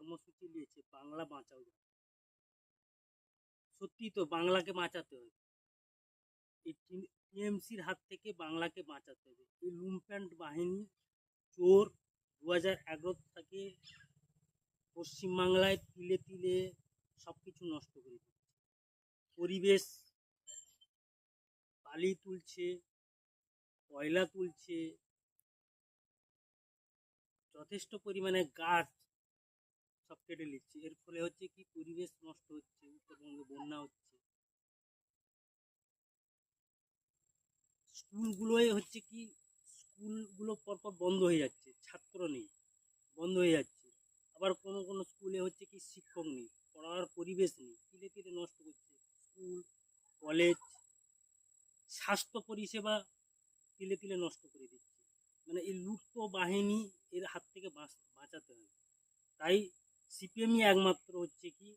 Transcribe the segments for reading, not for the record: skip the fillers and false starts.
কর্মসূচি নিয়েছে বাংলা বাঁচাও। সত্যি তো বাংলাকে বাঁচাতে হবে, এই টিএমসির হাত থেকে বাংলাকে বাঁচাতে হবে। এই লুম্প্যান্ট বাহিনী চোর 2011 থেকে পশ্চিমবাংলায় তিলে তিলে সবকিছু নষ্ট করে দিচ্ছে। পরিবেশ বালি তুলছে, কয়লা তুলছে, যথেষ্ট পরিমাণে গাছ সব কেটে নিচ্ছে। এর ফলে হচ্ছে কি পরিবেশ নষ্ট হচ্ছে, উত্তরবঙ্গে বন্যা হচ্ছে। স্কুলগুলোয় হচ্ছে কি স্কুলগুলো পরপর বন্ধ হয়ে যাচ্ছে, ছাত্র নেই, বন্ধ হয়ে যাচ্ছে। আবার কোনো কোনো স্কুলে হচ্ছে কি শিক্ষক নেই, পড়ার পরিবেশ নেই, ধীরে ধীরে নষ্ট করছে। স্কুল, কলেজ, স্বাস্থ্য পরিষেবা তিলে তিলে নষ্ট করে দিচ্ছে। মানে এই লুপ্ত বাহিনী এর হাত থেকে বাঁচাতে হবে। তাই সিপিএমই একমাত্র হচ্ছে কি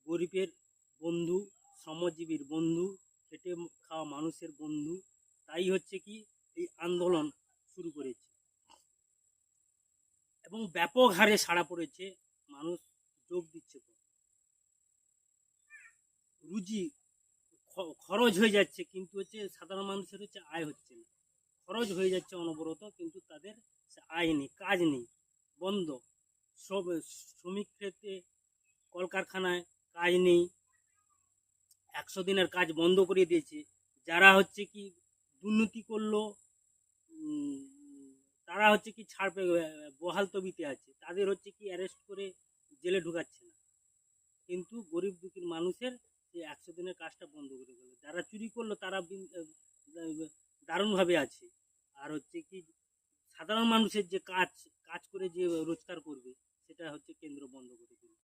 গরিবের বন্ধু, শ্রমজীবীর বন্ধু, খেটে খাওয়া মানুষের বন্ধু। তাই হচ্ছে কি এই আন্দোলন শুরু করেছে এবং ব্যাপক হারে সাড়া পড়েছে, মানুষ যোগ দিচ্ছে। রুজি খরচ হয়ে যাচ্ছে, কিন্তু হচ্ছে সাধারণ মানুষের হচ্ছে আয় হচ্ছে না। খরচ হয়ে যাচ্ছে অনবরত, কিন্তু তাদের আয় নেই, কাজ নেই, বন্ধ। সব শ্রমিক ক্ষেত্রে কলকারখানায় কাজ নেই, 100 দিনের কাজ বন্ধ করে দিয়েছে। যারা হচ্ছে কি দুর্নীতি করলো, তারা হচ্ছে কি ছাড় পেয়ে বহাল তবিতে আছে, তাদের হচ্ছে কি অ্যারেস্ট করে জেলে ঢুকাচ্ছে না। কিন্তু গরিব দুঃখীর মানুষের যে 100 দিনের কাজটা বন্ধ করে দিল। যারা চুরি করলো তারা দারুণভাবে আছে। আর হচ্ছে কি সাধারণ মানুষের যে কাজ কাজ করে যে রোজগার করবে, সেটা হচ্ছে কেন্দ্র বন্ধ করে।